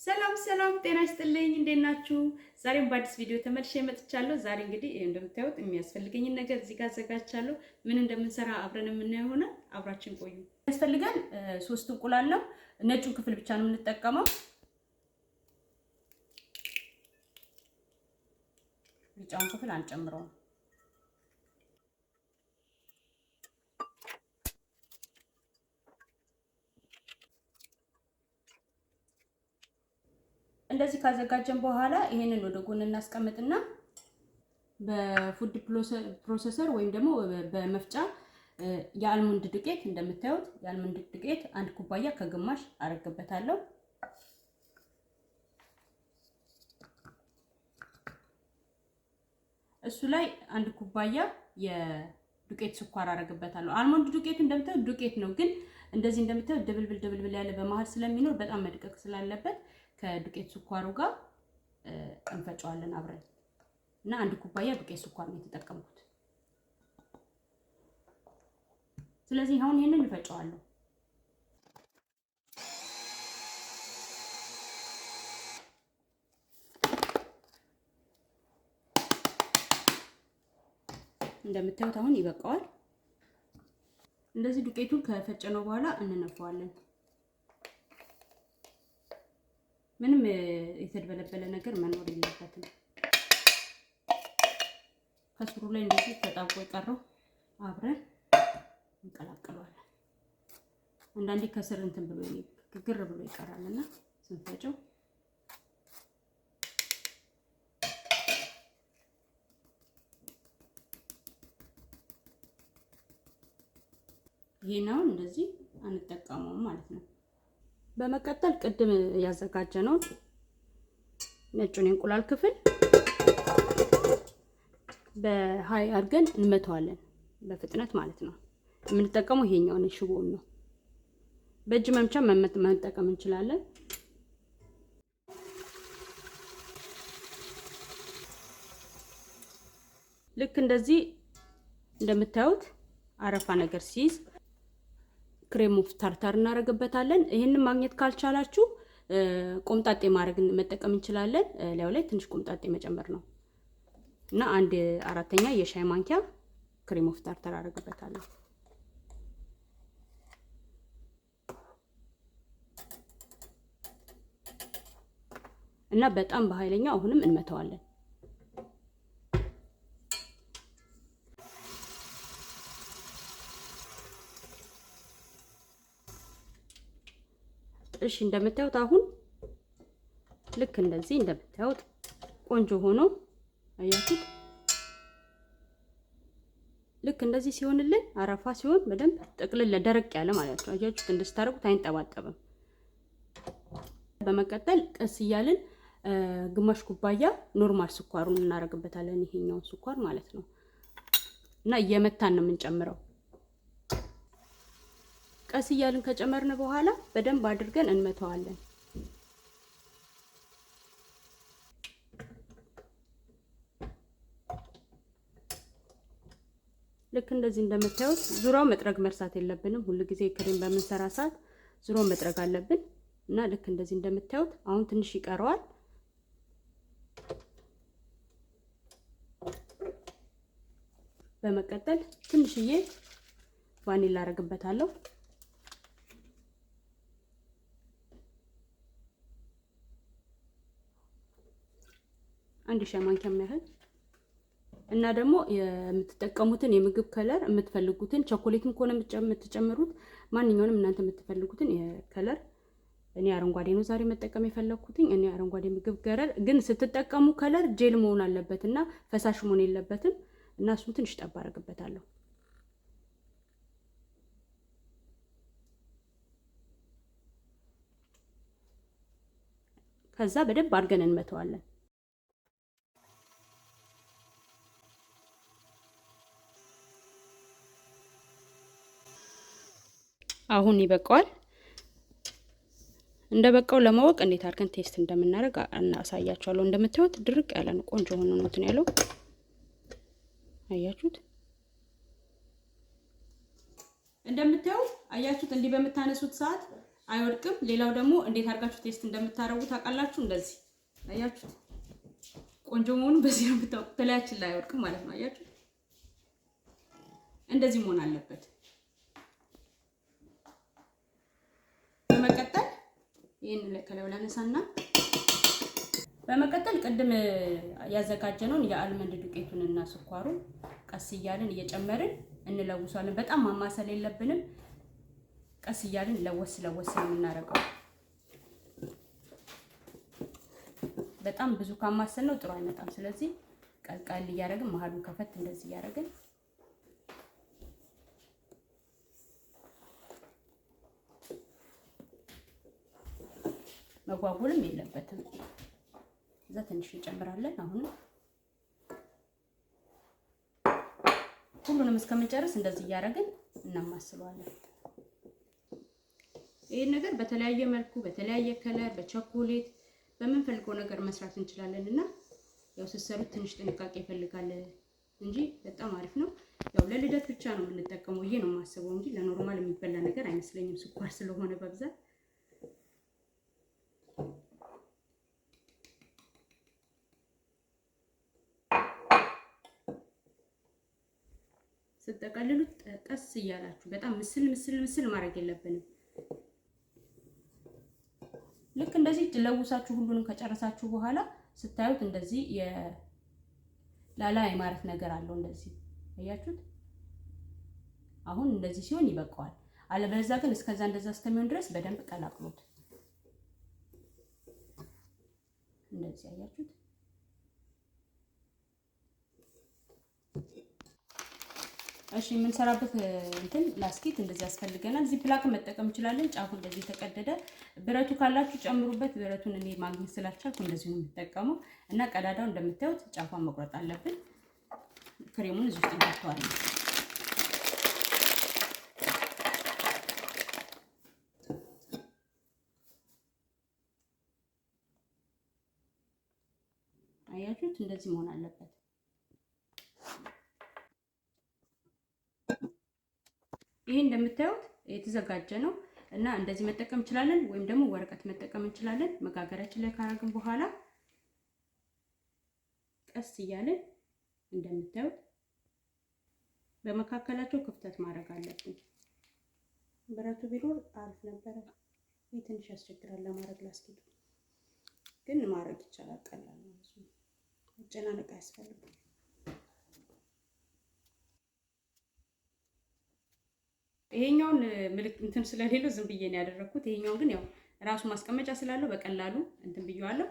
ሰላም ሰላም ጤና ይስጥልኝ እንዴት ናችሁ? ዛሬም በአዲስ ቪዲዮ ተመልሼ መጥቻለሁ። ዛሬ እንግዲህ እንደምታዩት የሚያስፈልገኝን ነገር እዚህ ጋር አዘጋጅቻለሁ። ምን እንደምንሰራ አብረን የምናየው ይሆናል። አብራችን ቆዩ። ያስፈልጋል 3 እንቁላል ነው። ነጩን ክፍል ብቻ ነው የምንጠቀመው። ቢጫውን ክፍል አንጨምረውም። እንደዚህ ካዘጋጀን በኋላ ይሄንን ወደ ጎን እናስቀምጥና በፉድ ፕሮሰሰር ወይም ደግሞ በመፍጫ የአልሞንድ ዱቄት እንደምታዩት የአልሞንድ ዱቄት 1 ኩባያ ከግማሽ አረግበታለሁ። እሱ ላይ 1 ኩባያ የዱቄት ስኳር አረግበታለሁ። አልሞንድ ዱቄት እንደምታዩት ዱቄት ነው፣ ግን እንደዚህ እንደምታዩት ድብልብል ያለ በመሃል ስለሚኖር በጣም መድቀቅ ስላለበት ከዱቄት ስኳሩ ጋር እንፈጫዋለን አብረን እና 1 ኩባያ ዱቄት ስኳር ነው የተጠቀምኩት። ስለዚህ አሁን ይሄንን እንፈጫዋለሁ። እንደምታዩት አሁን ይበቃዋል። እንደዚህ ዱቄቱን ከፈጨነው በኋላ እንነፋዋለን። ምንም የተደበለበለ ነገር መኖር የለበትም። ከስሩ ላይ እንደዚህ ተጣብቆ የቀረው አብረን እንቀላቅለዋለን። አንዳንዴ ከስር እንትን ብሎ ግግር ብሎ ይቀራልና ስንፈጨው ይሄን አሁን እንደዚህ አንጠቀመውም ማለት ነው። በመቀጠል ቅድም ያዘጋጀነው ነጩን እንቁላል ክፍል በሃይ አድርገን እንመታዋለን፣ በፍጥነት ማለት ነው። የምንጠቀመው ይሄኛውን ሽቦውን ነው። በእጅ መምቻ መጠቀም እንችላለን። ልክ እንደዚህ እንደምታዩት አረፋ ነገር ሲይዝ ክሬም ኦፍ ታርታር እናደርግበታለን። ይሄንን ማግኘት ካልቻላችሁ ቆምጣጤ ማድረግ መጠቀም እንችላለን። ላዩ ላይ ትንሽ ቆምጣጤ መጨመር ነው እና 1/4 የሻይ ማንኪያ ክሬም ኦፍ ታርታር አደርግበታለሁ። እና በጣም በኃይለኛው አሁንም እንመታዋለን። እሺ እንደምታዩት አሁን ልክ እንደዚህ እንደምታዩት ቆንጆ ሆኖ አያችሁት። ልክ እንደዚህ ሲሆንልን አረፋ ሲሆን በደንብ ጥቅልል ደረቅ ያለ ማለት ነው። አያችሁት እንደዚህ ታረቁት አይንጠባጠብም። በመቀጠል ቀስ እያልን ግማሽ ኩባያ ኖርማል ስኳሩን እናደርግበታለን። ይሄኛውን ስኳር ማለት ነው እና እየመታን ነው የምንጨምረው። ቀስ እያልን ከጨመርን በኋላ በደንብ አድርገን እንመታዋለን። ልክ እንደዚህ እንደምታዩት ዙሪያው መጥረግ መርሳት የለብንም። ሁሉ ጊዜ ክሬም በምንሰራ ሰዓት ዙሪያው መጥረግ አለብን እና ልክ እንደዚህ እንደምታዩት አሁን ትንሽ ይቀረዋል። በመቀጠል ትንሽዬ ቫኒላ አረግበታለሁ። አንድ ሻይ ማንኪያ ያህል እና ደግሞ የምትጠቀሙትን የምግብ ከለር የምትፈልጉትን ቸኮሌትም ከሆነ የምትጨምሩት ማንኛውንም እናንተ የምትፈልጉትን የከለር እኔ አረንጓዴ ነው ዛሬ መጠቀም የፈለኩትኝ። እኔ አረንጓዴ ምግብ ከለር ግን ስትጠቀሙ ከለር ጄል መሆን አለበት እና ፈሳሽ መሆን የለበትም እና እሱን ትንሽ ጠብ አደርግበታለሁ። ከዛ በደንብ አድርገን እንመተዋለን። አሁን ይበቃዋል። እንደበቃው ለማወቅ እንዴት አድርገን ቴስት እንደምናደርግ እናሳያችኋለሁ። እንደምታዩት ድርቅ ያለ ነው፣ ቆንጆ ሆኖ ነው እንትን ያለው አያችሁት። እንደምታዩት አያችሁት። እንዲህ በመታነሱት ሰዓት አይወድቅም። ሌላው ደግሞ እንዴት አድርጋችሁ ቴስት እንደምታረጉ ታውቃላችሁ። እንደዚህ አያችሁ፣ ቆንጆ መሆኑን በዚህ ነው የምታውቁት። በላያችን ላይ አይወድቅም ማለት ነው። አያችሁ፣ እንደዚህ መሆን አለበት። በመቀጠል ይሄን ከላዩ ላይ አነሳና በመቀጠል ቅድም ያዘጋጀነውን የአልመንድ ዱቄቱንና ስኳሩን ቀስ እያልን እየጨመርን እንለውሳለን። በጣም ማማሰል የለብንም። ቀስ እያልን ለወስ ነው የምናደርገው። በጣም ብዙ ካማሰል ነው ጥሩ አይመጣም። ስለዚህ ቀልቀል እያደረግን መሀሉን ከፈት እንደዚህ እያደረግን መጓጉልም የለበትም። እዛ ትንሽ እንጨምራለን። አሁን ሁሉንም እስከምንጨርስ እንደዚህ እያደረግን እናማስለዋለን። ይሄን ነገር በተለያየ መልኩ በተለያየ ከለር በቸኮሌት በምንፈልገው ነገር መስራት እንችላለን እና ያው ስትሰሩት ትንሽ ጥንቃቄ ይፈልጋል እንጂ በጣም አሪፍ ነው። ያው ለልደት ብቻ ነው የምንጠቀመው ይሄ ነው የማስበው እንጂ ለኖርማል የሚበላ ነገር አይመስለኝም፣ ስኳር ስለሆነ በብዛት። ስትጠቀልሉት ቀስ እያላችሁ በጣም ምስል ማድረግ የለብንም። ልክ እንደዚህ ለውሳችሁ ሁሉንም ከጨረሳችሁ በኋላ ስታዩት እንደዚህ የላላ የማረት ነገር አለው። እንደዚህ አያችሁት? አሁን እንደዚህ ሲሆን ይበቃዋል። አለበለዚያ ግን እስከዛ እንደዛ እስከሚሆን ድረስ በደንብ ቀላቅሉት። እንደዚህ አያችሁት? እሺ የምንሰራበት እንትን ላስኪት እንደዚህ ያስፈልገናል። እዚህ ፕላክ መጠቀም እንችላለን። ጫፉ እንደዚህ ተቀደደ። ብረቱ ካላችሁ ጨምሩበት። ብረቱን እኔ ማግኘት ስላልቻልኩ እንደዚህ ነው የምጠቀመው እና ቀዳዳው እንደምታዩት ጫፏን መቁረጥ አለብን። ክሬሙን እዚህ ውስጥ እንከተዋለን። አያችሁት? እንደዚህ መሆን አለበት። ይሄ እንደምታዩት የተዘጋጀ ነው እና እንደዚህ መጠቀም እንችላለን፣ ወይም ደግሞ ወረቀት መጠቀም እንችላለን። መጋገሪያችን ላይ ካረግን በኋላ ቀስ እያለን እንደምታዩት በመካከላቸው ክፍተት ማድረግ አለብን። ብረቱ ቢኖር አሪፍ ነበረ። ይሄ ትንሽ ያስቸግራል ለማድረግ ላስኪቱ፣ ግን ማድረግ ይቻላል። ቀላል ነው። መጨናነቅ አያስፈልግም። ይሄኛውን ምልክት እንትን ስለሌለው ዝም ብዬ ነው ያደረኩት። ይሄኛው ግን ያው ራሱ ማስቀመጫ ስላለው በቀላሉ እንትን ብየዋለሁ።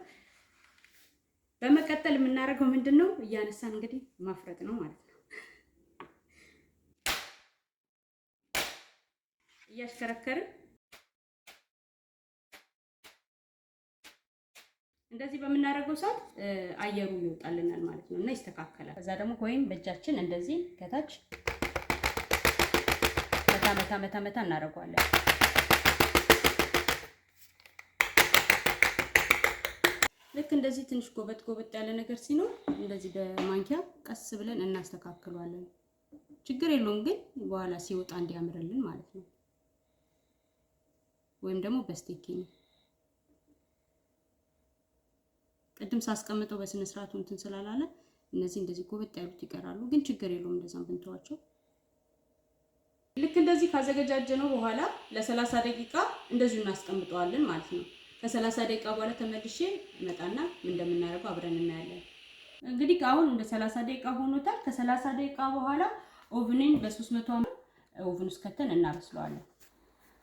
በመቀጠል የምናደርገው ምንድነው እያነሳን እንግዲህ ማፍረጥ ነው ማለት ነው። እያሽከረከርን እንደዚህ በምናደርገው ሰዓት አየሩ ይወጣልናል ማለት ነው እና ይስተካከላል። ከዛ ደግሞ ወይም በእጃችን እንደዚህ ከታች መታ እናደርገዋለን። ልክ እንደዚህ ትንሽ ጎበጥ ያለ ነገር ሲኖር እንደዚህ በማንኪያ ቀስ ብለን እናስተካክለዋለን። ችግር የለውም ግን በኋላ ሲወጣ እንዲያምርልን ማለት ነው። ወይም ደግሞ በስቴኪንግ ቅድም ሳስቀምጠው በስነ ስርዓቱ እንትን ስላላለ እነዚህ እንደዚህ ጎበጥ ያሉት ይቀራሉ፣ ግን ችግር የለውም እንደዛም ብንተዋቸው። ልክ እንደዚህ ካዘገጃጀነው በኋላ ለ30 ደቂቃ እንደዚሁ እናስቀምጠዋለን ማለት ነው። ከ30 ደቂቃ በኋላ ተመልሼ እመጣና ምን እንደምናደርገው አብረን እናያለን። እንግዲህ አሁን እንደ 30 ደቂቃ ሆኖታል። ከ30 ደቂቃ በኋላ ኦቭንን በ300 ኦቭን ውስጥ ከተን እናበስለዋለን።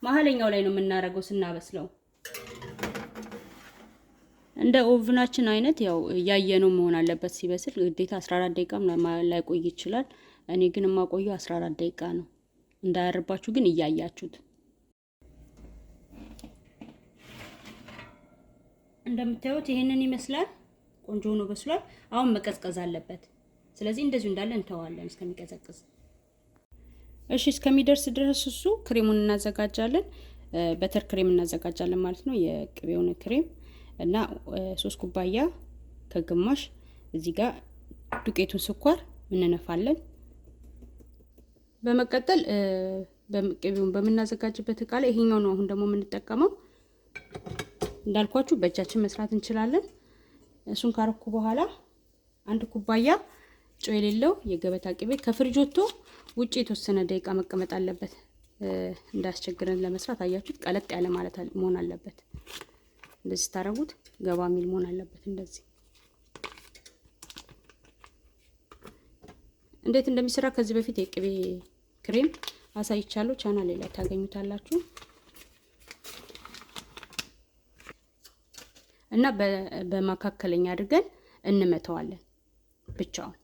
መሀለኛው ላይ ነው የምናደርገው ስናበስለው። እንደ ኦቭናችን አይነት ያው ያየነው መሆን አለበት ሲበስል። ግዴታ 14 ደቂቃም ላይቆይ ይችላል። እኔ ግን የማቆየው 14 ደቂቃ ነው። እንዳያርባችሁ ግን እያያችሁት። እንደምታዩት ይሄንን ይመስላል። ቆንጆ ሆኖ በስሏል። አሁን መቀዝቀዝ አለበት። ስለዚህ እንደዚሁ እንዳለ እንተዋለን እስከሚቀዘቅዝ። እሺ እስከሚደርስ ድረስ እሱ ክሬሙን እናዘጋጃለን። በተር ክሬም እናዘጋጃለን ማለት ነው። የቅቤውን ክሬም እና 3 ኩባያ ከግማሽ እዚህ ጋር ዱቄቱን ስኳር እንነፋለን። በመቀጠል በቅቤውን በመናዘጋጅበት እቃ ላይ ይሄኛው ነው አሁን ደግሞ የምንጠቀመው። እንዳልኳችሁ በእጃችን መስራት እንችላለን። እሱን ካረኩ በኋላ 1 ኩባያ ጨው የሌለው የገበታ ቅቤ ከፍሪጅ ወጥቶ ውጪ የተወሰነ ደቂቃ መቀመጥ አለበት እንዳያስቸግረን ለመስራት። አያችሁት? ቀለጥ ያለ ማለት መሆን አለበት። እንደዚህ ታረጉት ገባ ሚል መሆን አለበት። እንደዚህ እንዴት እንደሚሰራ ከዚህ በፊት የቅቤ ክሬም አሳይቻለሁ። ቻናሌ ላይ ታገኙታላችሁ። እና በመካከለኛ አድርገን እንመተዋለን ብቻውን።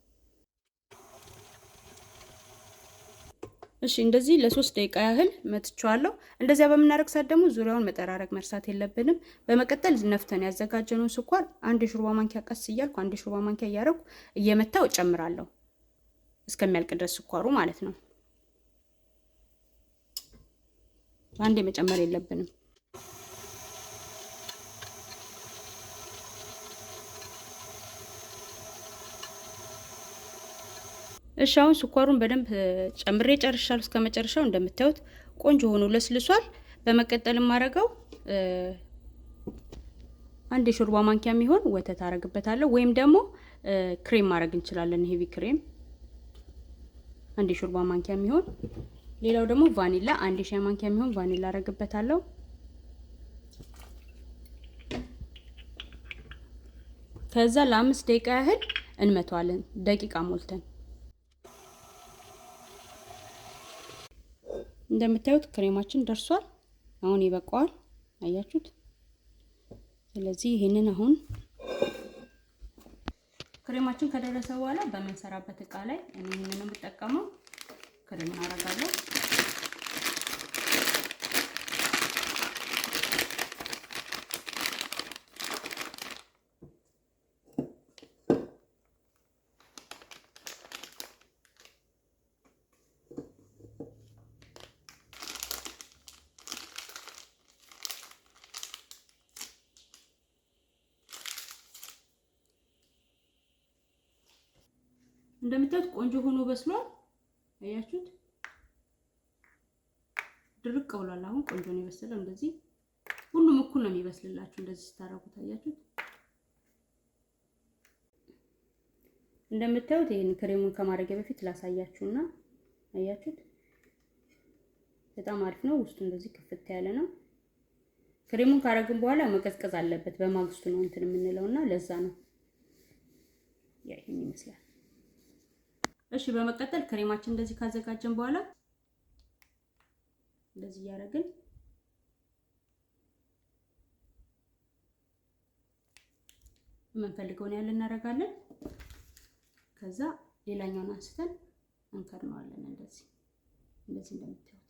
እሺ እንደዚህ ለ3 ደቂቃ ያህል መትቻለሁ። እንደዚያ በመናረግ ሰዓት ደግሞ ዙሪያውን መጠራረግ መርሳት የለብንም። በመቀጠል ነፍተን ያዘጋጀነውን ስኳር 1 ሾርባ ማንኪያ ቀስ እያልኩ 1 ሾርባ ማንኪያ እያረኩ እየመታው ጨምራለሁ እስከሚያልቅ ድረስ ስኳሩ ማለት ነው። አንዴ መጨመር የለብንም። እሺ አሁን ስኳሩን በደንብ ጨምሬ ጨርሻለሁ። እስከመጨረሻው እንደምታዩት ቆንጆ ሆኖ ለስልሷል። በመቀጠል ማረጋው 1 ሾርባ ማንኪያ የሚሆን ወተት አረግበታለሁ፣ ወይም ደግሞ ክሬም ማድረግ እንችላለን። ሄቪ ክሬም 1 ሾርባ ማንኪያ የሚሆን፣ ሌላው ደግሞ ቫኒላ 1 ሻይ ማንኪያ የሚሆን ቫኒላ አረግበታለሁ። ከዛ ለ5 ደቂቃ ያህል እንመተዋለን፣ ደቂቃ ሞልተን። እንደምታዩት ክሬማችን ደርሷል። አሁን ይበቃዋል። አያችሁት? ስለዚህ ይሄንን አሁን ክሬማችን ከደረሰ በኋላ በመንሰራበት እቃ ላይ እኔ ይሄንን ነው የምጠቀመው። ክሬሙን አረጋለሁ። እንደምታዩት ቆንጆ ሆኖ በስሏል። አያችሁት? ድርቅ ብሏል። አሁን ቆንጆ ነው የበሰለው። እንደዚህ ሁሉም እኩል ነው የሚበስልላችሁ እንደዚህ ስታረጉት። አያችሁት? እንደምታዩት ይሄን ክሬሙን ከማድረግ በፊት ላሳያችሁና፣ አያችሁት? በጣም አሪፍ ነው። ውስጡ እንደዚህ ክፍት ያለ ነው። ክሬሙን ካረግን በኋላ መቀዝቀዝ አለበት። በማግስቱ ነው እንትን የምንለውና ለዛ ነው ይሄን ይመስላል። እሺ በመቀጠል ክሬማችን እንደዚህ ካዘጋጀን በኋላ እንደዚህ ያረግን የምንፈልገውን ያህል እናረጋለን። ከዛ ሌላኛውን አንስተን እንከርነዋለን። እንደዚህ እንደምታዩት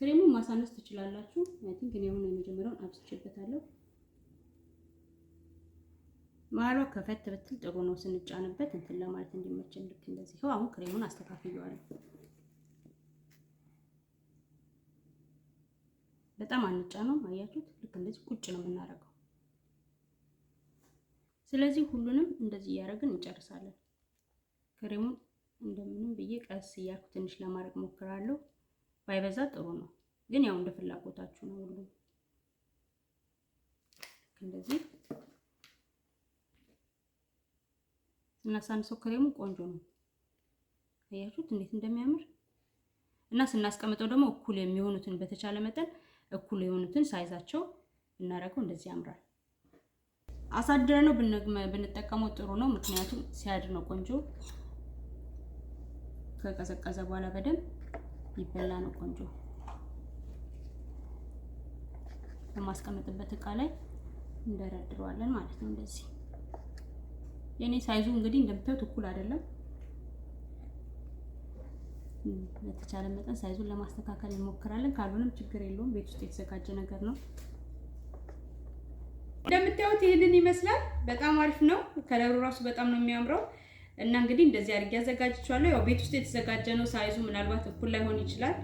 ክሬሙን ማሳነስ ትችላላችሁ። አይ ቲንክ እኔ አሁን የመጀመሪያውን አብስቼበታለሁ። ማሏ ከፈት ብትል ጥሩ ነው ስንጫንበት እንትን ለማለት እንዲመቸን። ልክ እንደዚህ ነው። አሁን ክሬሙን አስተካክየዋለሁ። በጣም አንጫነው። አያችሁት? ልክ እንደዚህ ቁጭ ነው የምናደርገው። ስለዚህ ሁሉንም እንደዚህ እያደረግን እንጨርሳለን። ክሬሙን እንደምንም ብዬ ቀስ እያልኩ ትንሽ ለማድረግ ሞክራለሁ። ባይበዛ ጥሩ ነው፣ ግን ያው እንደ ፍላጎታችሁ ነው። ሁሉም እንደዚህ ስናሳንሰው ክሬሙ ቆንጆ ነው። አያችሁት እንዴት እንደሚያምር። እና ስናስቀምጠው ደግሞ እኩል የሚሆኑትን በተቻለ መጠን እኩል የሆኑትን ሳይዛቸው እናረገው። እንደዚህ ያምራል። አሳድረነው ብንጠቀመው ጥሩ ነው፣ ምክንያቱም ሲያድር ነው ቆንጆ። ከቀዘቀዘ በኋላ በደንብ ይበላ ነው ቆንጆ። በማስቀመጥበት እቃ ላይ እንደረድረዋለን ማለት ነው። እንደዚህ የኔ ሳይዙ እንግዲህ እንደምታዩት እኩል አይደለም። በተቻለ መጠን ሳይዙን ለማስተካከል እንሞክራለን። ካልሆነም ችግር የለውም፣ ቤት ውስጥ የተዘጋጀ ነገር ነው። እንደምታዩት ይሄንን ይመስላል። በጣም አሪፍ ነው። ከለሩ ራሱ በጣም ነው የሚያምረው። እና እንግዲህ እንደዚህ አድርጌ አዘጋጅቻለሁ። ያው ቤት ውስጥ የተዘጋጀ ነው። ሳይዙ ምናልባት እኩል ላይሆን ይችላል፣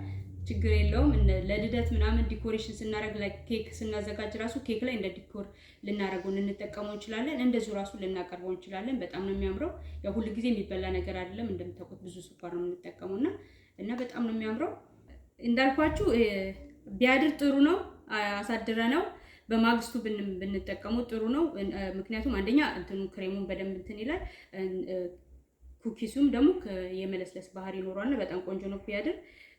ችግር የለውም። ለልደት ምናምን ዲኮሬሽን ስናደርግ ላይ ኬክ ስናዘጋጅ ራሱ ኬክ ላይ እንደ ዲኮር ልናደርገው ልንጠቀመው እንችላለን። እንደዚሁ ራሱ ልናቀርበው እንችላለን። በጣም ነው የሚያምረው። ያው ሁሉ ጊዜ የሚበላ ነገር አይደለም እንደምታውቁት ብዙ ስኳር ነው የምንጠቀመውና እና በጣም ነው የሚያምረው። እንዳልኳችሁ ቢያድር ጥሩ ነው። አሳድረ ነው በማግስቱ ብንጠቀመው ጥሩ ነው። ምክንያቱም አንደኛ እንትኑ ክሬሙን በደንብ እንትን ይላል። ኩኪሱም ደግሞ የመለስለስ ባህሪ ይኖረዋል። በጣም ቆንጆ ነው ቢያድር።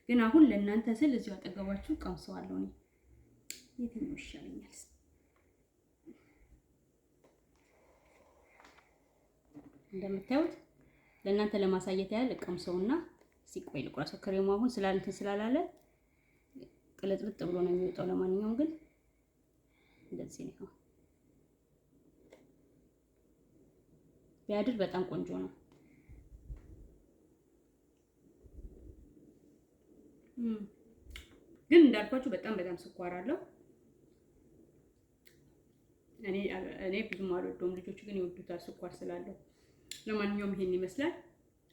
ግን አሁን ለእናንተ ስል እዚሁ አጠገባችሁ ቀምሰዋለሁ ነው። የትኛው ይሻለኛል? እንደምታዩት ለእናንተ ለማሳየት ያህል ቀምሰውና ሲቆይ ልቁራሰው። ክሬሙ አሁን እንትን ስላላለ ቅልጥልጥ ብሎ ነው የሚወጣው። ለማንኛውም ግን እንደዚህ ነው። ቢያድር በጣም ቆንጆ ነው። ግን እንዳልኳችሁ በጣም ስኳር አለው። እኔ ብዙም አልወደውም። ልጆቹ ግን ይወዱታል ስኳር ስላለው። ለማንኛውም ይሄን ይመስላል።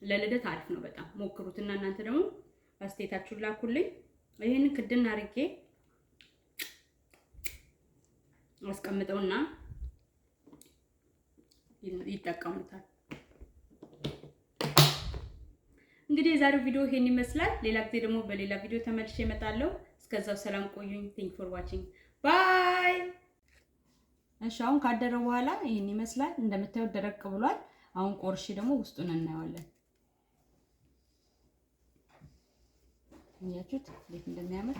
ለልደት አሪፍ ነው። በጣም ሞክሩትና እናንተ ደግሞ አስተያየታችሁን ላኩልኝ። ይሄንን ክድና አድርጌ አስቀምጠውና ይጠቀሙታል። እንግዲህ የዛሬው ቪዲዮ ይሄን ይመስላል። ሌላ ጊዜ ደግሞ በሌላ ቪዲዮ ተመልሼ እመጣለሁ። እስከዛው ሰላም ቆዩኝ። ቴንክ ፎር ዋቺንግ ባይ። እሺ አሁን ካደረ በኋላ ይሄን ይመስላል። እንደምታዩት ደረቅ ብሏል። አሁን ቆርሼ ደግሞ ውስጡን እናየዋለን። እያችሁት እንዴት እንደሚያምር